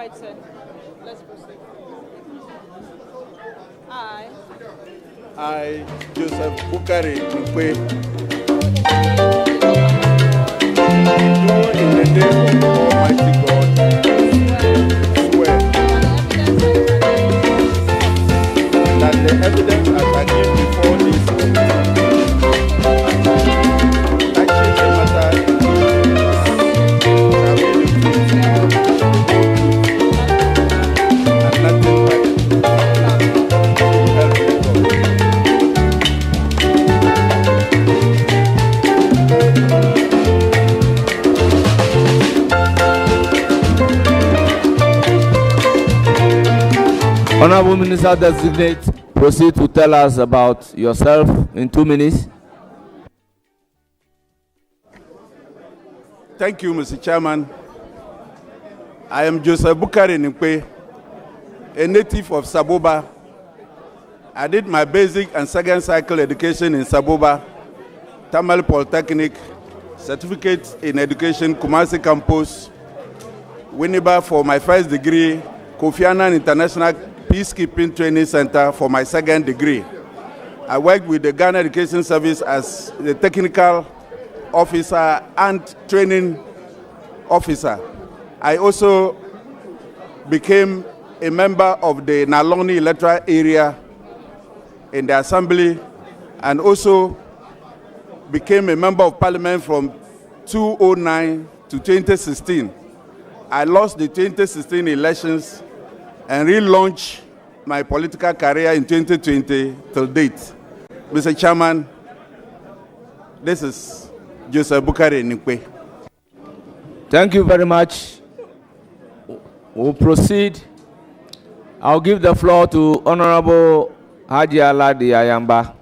right, sir. Let's proceed. I, Joseph Bukari Nikpe, do in the name of Almighty God swear that the evidence as I give before this touching the matter shall be the truth and nothing but help me God. Honorable Minister-Designate, proceed to tell us about yourself in 2 minutes. Thank you, Mr. Chairman. I am Joseph Bukari Nikpe, a native of Saboba. I did my basic and second cycle education in Saboba, Tamale Polytechnic, certificate in education, Kumasi campus, Winneba for my first degree, Kofi Annan International Peacekeeping Training Center for my second degree. I worked with the Ghana Education Service as the technical officer and training officer. I also became a member of the Naloni electoral area in the assembly and also became a member of parliament from 2009 to 2016. I lost the 2016 elections and relaunched my political career in 2020 till date. Mr. Chairman, this is Joseph Bukari Nikpe. Thank you very much. We'll proceed. I'll give the floor to Honorable Haji Aladi Ayamba.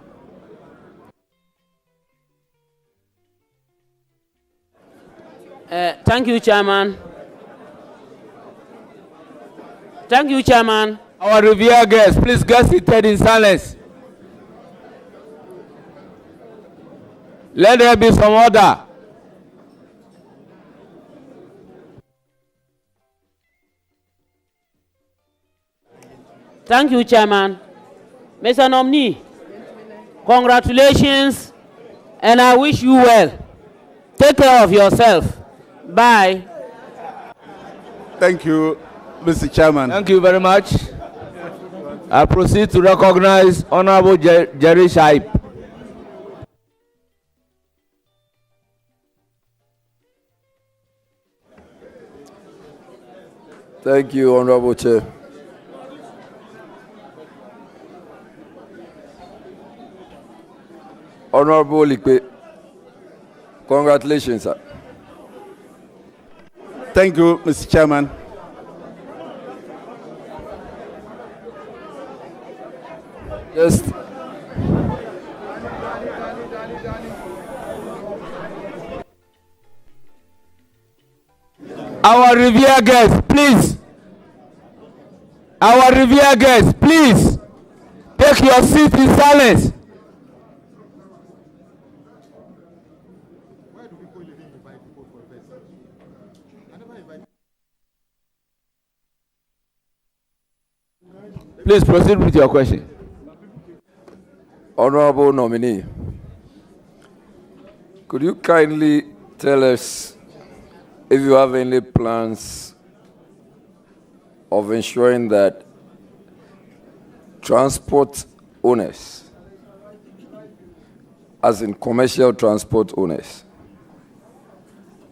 Thank you, Chairman. Thank you, Chairman. Our revered guests, please get seated in silence. Let there be some order. Thank you, Chairman. Mr. Nominee, congratulations, and I wish you well. Take care of yourself. Bye. Thank you, Mr. Chairman. Thank you very much. I proceed to recognize Honorable Jerry Shaib. Thank you, Honorable Chair. Honorable Nikpe, congratulations, sir. Thank you, Mr. Chairman. Just Our revered guests, please. Our revered guests, please. Take your seat in silence. Please proceed with your question. Honorable Nominee, could you kindly tell us if you have any plans of ensuring that transport owners, as in commercial transport owners,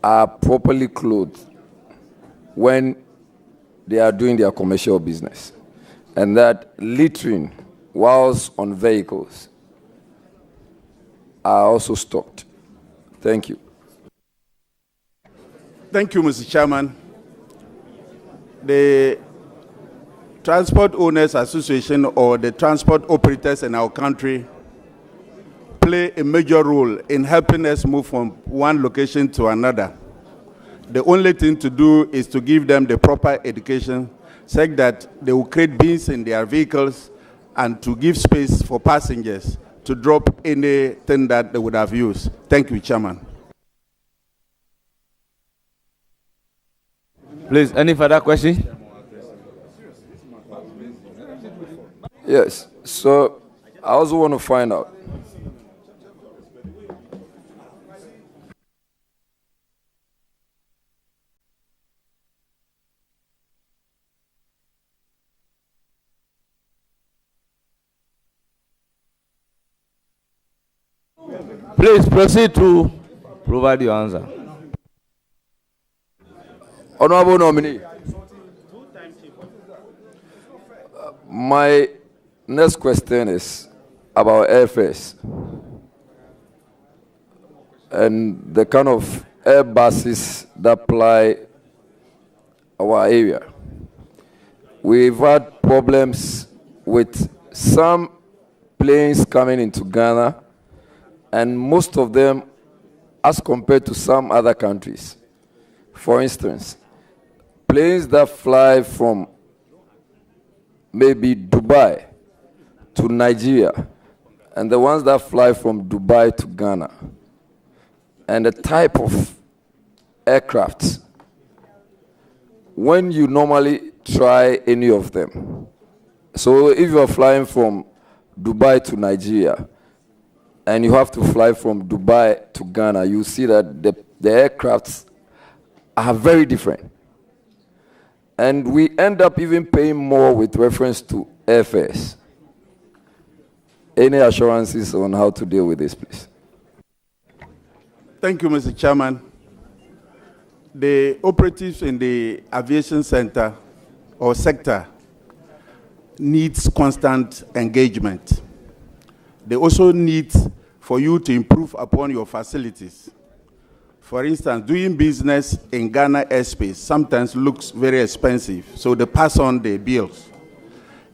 are properly clothed when they are doing their commercial business, and that littering whilst on vehicles are also stopped? Thank you. Thank you, Mr. Chairman. The Transport Owners Association, or the transport operators in our country, play a major role in helping us move from one location to another. The only thing to do is to give them the proper education, such that they will create bins in their vehicles and to give space for passengers to drop anything that they would have used. Thank you, Chairman. Please, any further question? Yes. So I also want to find out. Please proceed to provide your answer. Honorable nominee, my next question is about airfares and the kind of air buses that ply our area. We've had problems with some planes coming into Ghana, and most of them as compared to some other countries. For instance, planes that fly from maybe Dubai to Nigeria, and the ones that fly from Dubai to Ghana, and the type of aircraft, when you normally try any of them. So if you're flying from Dubai to Nigeria, and you have to fly from Dubai to Ghana, you see that the aircrafts are very different. And we end up even paying more with reference to airfares. Any assurances on how to deal with this, please? Thank you, Mr. Chairman. The operatives in the aviation center or sector needs constant engagement. They also need for you to improve upon your facilities. For instance, doing business in Ghana airspace sometimes looks very expensive, so they pass on the bills.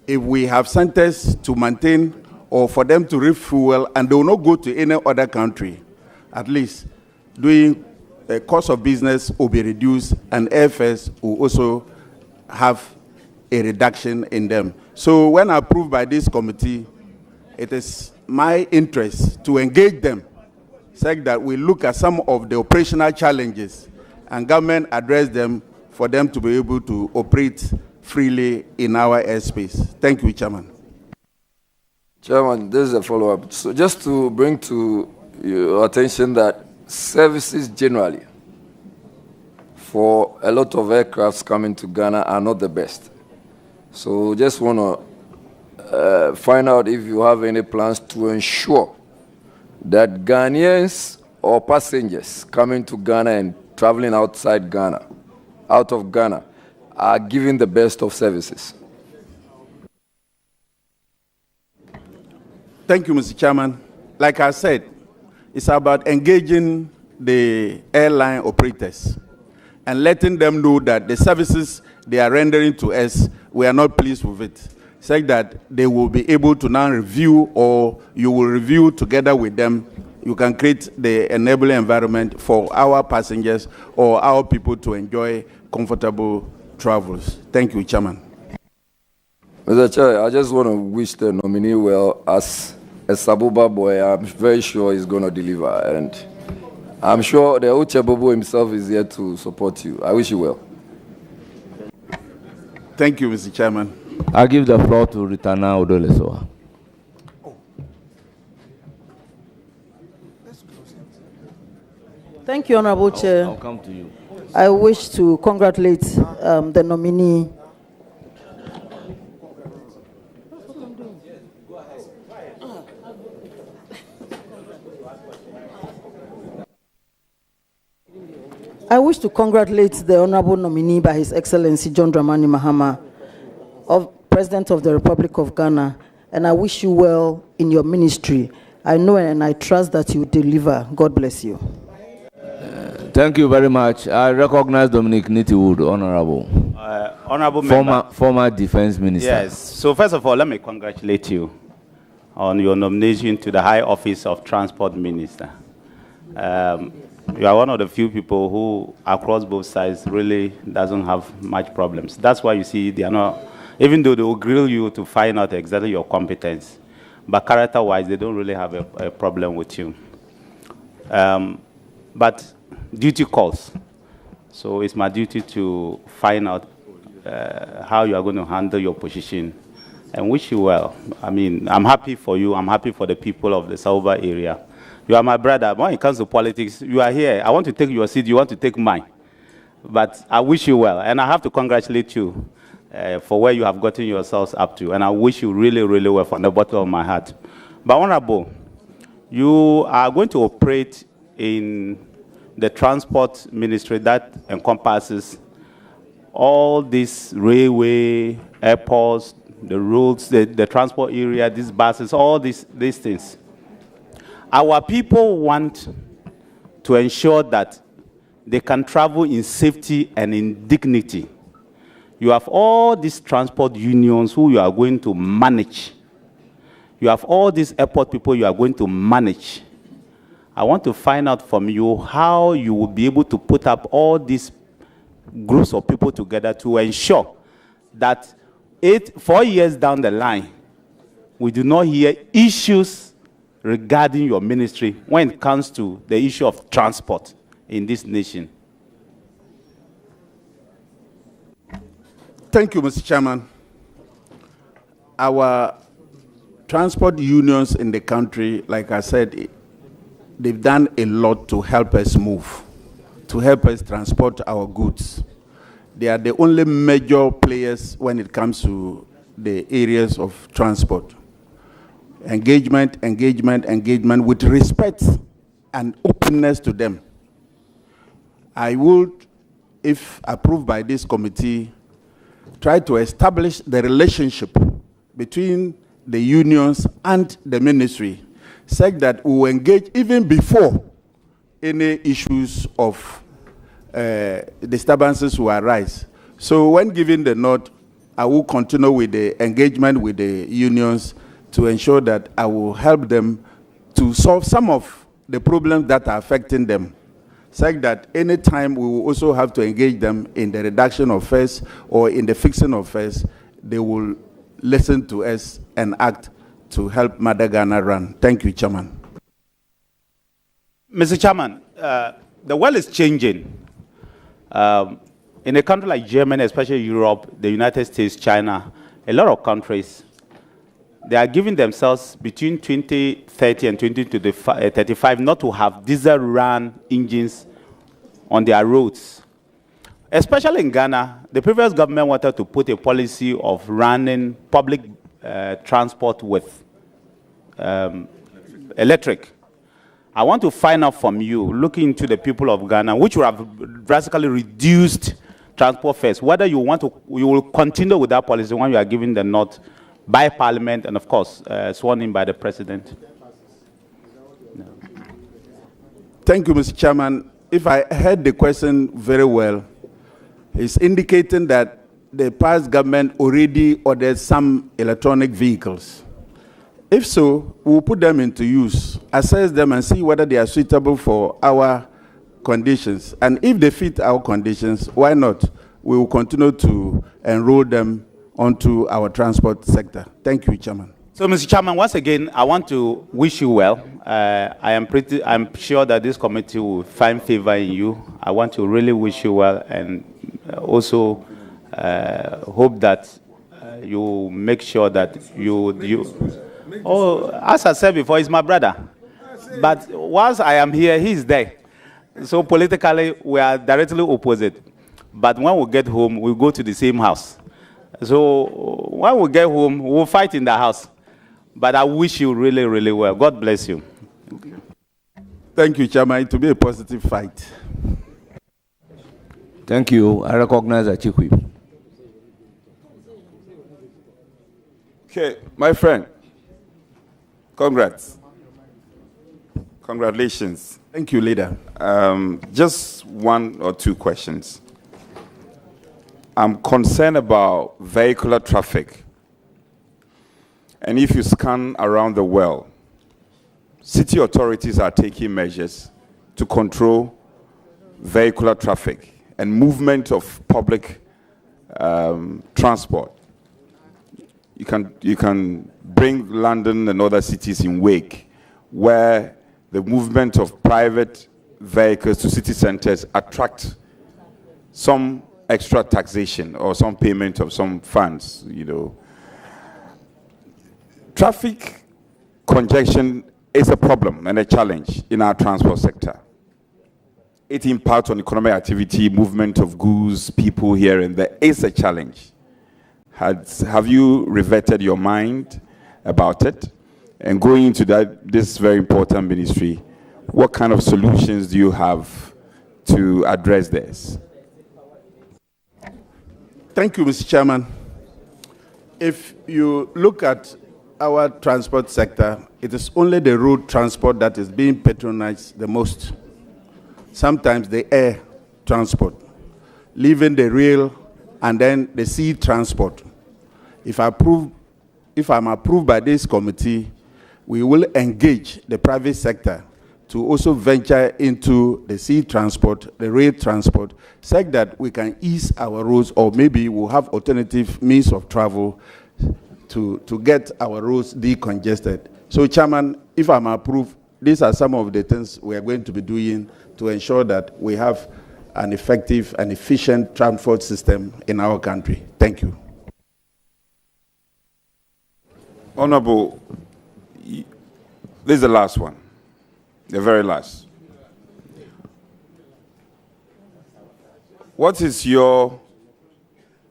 If we have centers to maintain or for them to refuel and they will not go to any other country, at least doing a cost of business will be reduced and airfares will also have a reduction in them. So when approved by this committee, it is my interest to engage them, saying that we look at some of the operational challenges and government address them for them to be able to operate freely in our airspace. Thank you, Chairman. Chairman, this is a follow-up. So just to bring to your attention that services generally for a lot of aircrafts coming to Ghana are not the best. So just want to find out if you have any plans to ensure that Ghanaians or passengers coming to Ghana and traveling outside Ghana, out of Ghana, are given the best of services. Thank you, Mr. Chairman. Like I said, it's about engaging the airline operators and letting them know that the services they are rendering to us, we are not pleased with it. Say that they will be able to now review, or you will review together with them. You can create the enabling environment for our passengers or our people to enjoy comfortable travels. Thank you, Chairman. Mr. Chair, I just want to wish the nominee well. As a Sabuba boy, I'm very sure he's going to deliver. And I'm sure the Uche Bobo himself is here to support you. I wish you well. Thank you, Mr. Chairman. I give the floor to Ritana Odolesoa. Thank you, Honorable Chair. I'll come to you. I wish to congratulate the nominee. I wish to congratulate the Honorable nominee by His Excellency John Dramani Mahama, President of the Republic of Ghana, and I wish you well in your ministry. I know and I trust that you deliver. God bless you. Thank you very much. I recognize Dominic Nitiwood, Honorable. Honorable Member. Former Defense Minister. Yes. So first of all, let me congratulate you on your nomination to the High Office of Transport Minister. You are one of the few people who, across both sides, really doesn't have much problems. That's why you see they are not, even though they will grill you to find out exactly your competence, but character-wise, they don't really have a problem with you. But duty calls. So it's my duty to find out how you are going to handle your position and wish you well. I mean, I'm happy for you. I'm happy for the people of the Sabuba area. You are my brother. When it comes to politics, you are here. I want to take your seat. You want to take mine. But I wish you well. And I have to congratulate you for where you have gotten yourselves up to. And I wish you really, really well from the bottom of my heart. But Honorable, you are going to operate in the transport ministry that encompasses all these railway, airports, the roads, the transport area, these buses, all these things. Our people want to ensure that they can travel in safety and in dignity. You have all these transport unions who you are going to manage. You have all these airport people you are going to manage. I want to find out from you how you will be able to put up all these groups of people together to ensure that 4 years down the line, we do not hear issues regarding your ministry when it comes to the issue of transport in this nation. Thank you, Mr. Chairman. Our transport unions in the country, like I said, they've done a lot to help us move, to help us transport our goods. They are the only major players when it comes to the areas of transport. Engagement with respect and openness to them. I would, if approved by this committee, try to establish the relationship between the unions and the ministry, such that we will engage even before any issues of disturbances will arise. So when given the nod, I will continue with the engagement with the unions to ensure that I will help them to solve some of the problems that are affecting them, such that any time we will also have to engage them in the reduction of fares or in the fixing of fares, they will listen to us and act to help Mother Ghana run. Thank you, Chairman. Mr. Chairman, the world is changing. In a country like Germany, especially Europe, the United States, China, a lot of countries, they are giving themselves between 2030 and 2035 not to have diesel-run engines on their roads. Especially in Ghana, the previous government wanted to put a policy of running public transport with electric. I want to find out from you, looking into the people of Ghana, which will have drastically reduced transport fares, whether you will continue with that policy when you are given the nod by Parliament and, of course, sworn in by the President. No. Thank you, Mr. Chairman. If I heard the question very well, it's indicating that the past government already ordered some electronic vehicles. If so, we'll put them into use, assess them and see whether they are suitable for our conditions. And if they fit our conditions, why not? We will continue to enroll them onto our transport sector. Thank you, Chairman. So, Mr. Chairman, once again, I want to wish you well. I'm sure that this committee will find favor in you. I want to really wish you well and also hope that you make sure that oh, as I said before, he's my brother. But whilst I am here, he's there. So politically, we are directly opposite. But when we get home, we go to the same house. So when we get home, we'll fight in the house. But I wish you really, really well. God bless you. Thank you, Chairman. It will be a positive fight. Thank you. I recognize Achikwi. Okay, my friend. Congrats. Congratulations. Thank you, Leader. Just one or two questions. I'm concerned about vehicular traffic. And if you scan around the world, city authorities are taking measures to control vehicular traffic and movement of public transport. You can bring London and other cities in wake, where the movement of private vehicles to city centers attract some extra taxation or some payment of some funds, you know. Traffic congestion is a problem and a challenge in our transport sector. It impacts on economic activity, movement of goods, people here and there. It's a challenge. Have you reverted your mind about it? And going into this very important ministry, what kind of solutions do you have to address this? Thank you, Mr. Chairman. If you look at our transport sector, it is only the road transport that is being patronized the most. Sometimes the air transport, leaving the rail and then the sea transport. If I'm approved by this committee, we will engage the private sector to also venture into the sea transport, the rail transport, such that we can ease our roads, or maybe we'll have alternative means of travel to get our roads decongested. So, Chairman, if I'm approved, these are some of the things we are going to be doing to ensure that we have an effective and efficient transport system in our country. Thank you. Honorable, this is the last one, the very last. What is your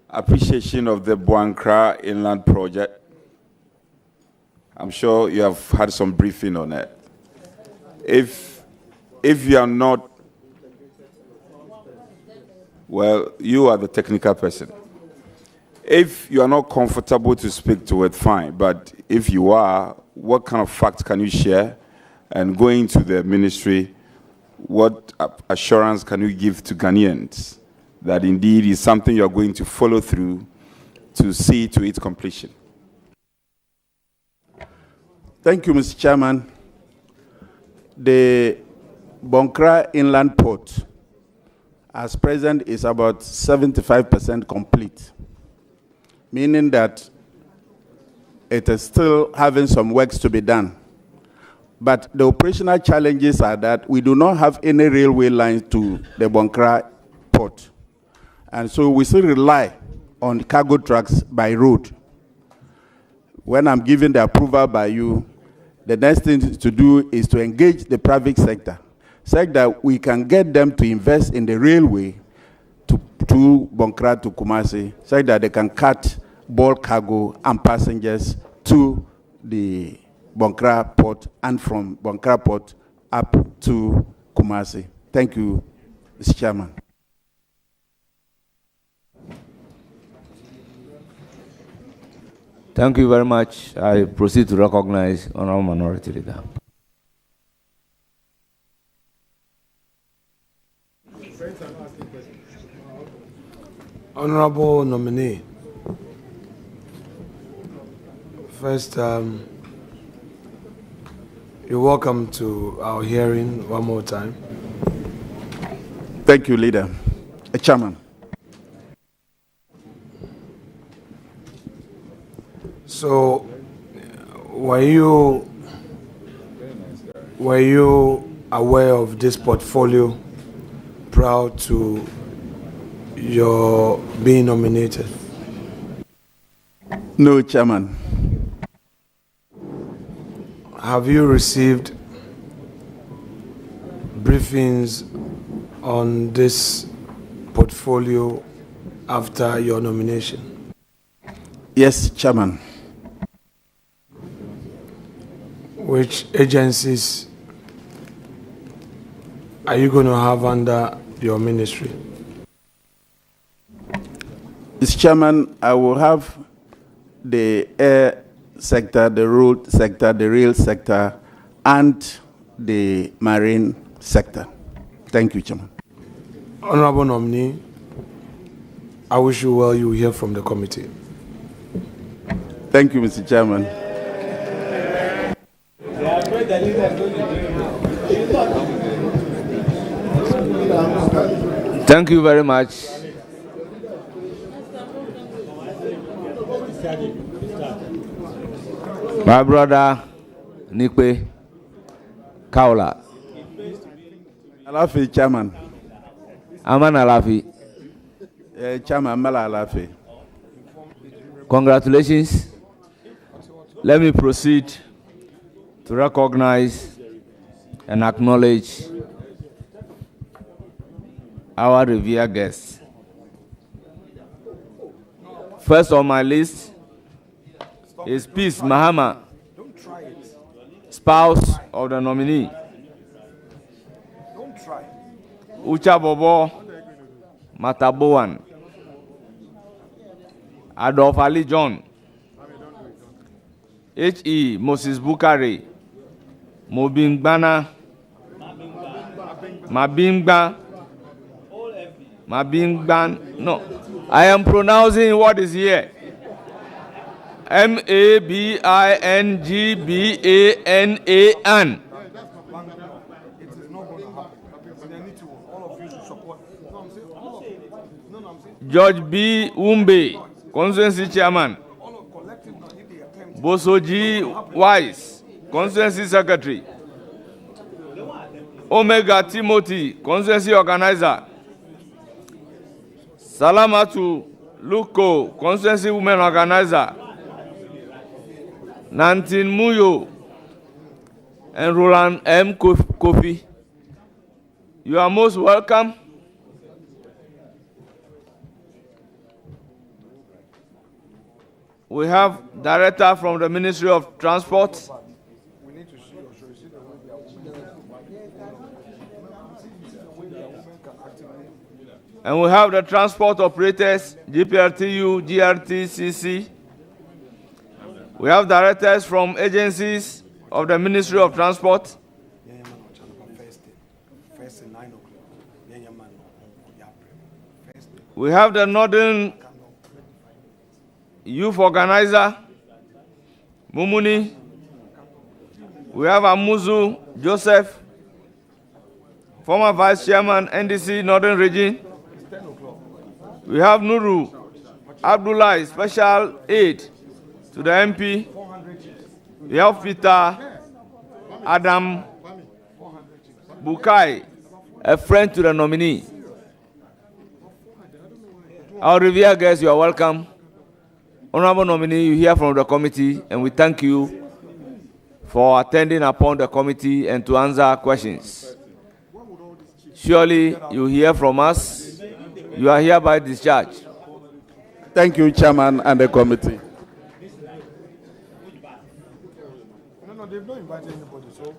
appreciation of the Boankra Inland Project? I'm sure you have had some briefing on it. If you are not, well, you are the technical person. If you are not comfortable to speak to it, fine. But if you are, what kind of facts can you share? And going to the ministry, what assurance can you give to Ghanaians that indeed is something you are going to follow through to see to its completion? Thank you, Mr. Chairman. The Boankra Inland Port, as present, is about 75% complete, meaning that it is still having some works to be done. But the operational challenges are that we do not have any railway lines to the Boankra port. And so we still rely on cargo trucks by road. When I'm given the approval by you, the next thing to do is to engage the private sector, so that we can get them to invest in the railway to Boankra to Kumasi, so that they can cut bulk cargo and passengers to the Boankra port and from Boankra port up to Kumasi. Thank you, Mr. Chairman. Thank you very much. I proceed to recognize Honorable Minority Leader. Honorable nominee, first, you're welcome to our hearing one more time. Thank you, Leader. Chairman. So, were you aware of this portfolio prior to your being nominated? No, Chairman. Have you received briefings on this portfolio after your nomination? Yes, Chairman. Which agencies are you going to have under your ministry? Mr. Chairman, I will have the air sector, the road sector, the rail sector, and the marine sector. Thank you, Chairman. Honorable nominee, I wish you well. You will hear from the committee. Thank you, Mr. Chairman. Thank you very much. My brother, Nikpe, Kaula. Alafi, Chairman. Aman Alafi. Chairman, Mala Alafi. Congratulations Let me proceed to recognize and acknowledge our revered guests. First on my list is Peace Mahama, spouse of the nominee. Ucha Bobo Mataboan, Adolf Ali John, H.E. Moses Bukari, Mabingban, no, I am pronouncing what is here. Mabingban. George B. Umbe, Constituency Chairman. Bosoji Wise, Constituency Secretary. Omega Timothy, Constituency Organizer. Salamatu Luko, Constituency Women Organizer. Nantin Muyo and Roland M. Kofi. You are most welcome. We have Director from the Ministry of Transport. And we have the transport operators, GPRTU, GRTCC. We have directors from agencies of the Ministry of Transport. We have the Northern Youth Organizer, Mumuni. We have Amuzu Joseph, former Vice Chairman, NDC Northern Region. We have Nuru Abdullah, Special Aid to the MP. We have Peter Adam Bukari, a friend to the nominee. Our revered guests, you are welcome. Honorable nominee, you hear from the committee, and we thank you for attending upon the committee and to answer questions. Surely you hear from us. You are hereby discharged. Thank you, Chairman and the committee. No, they've not invited anybody, so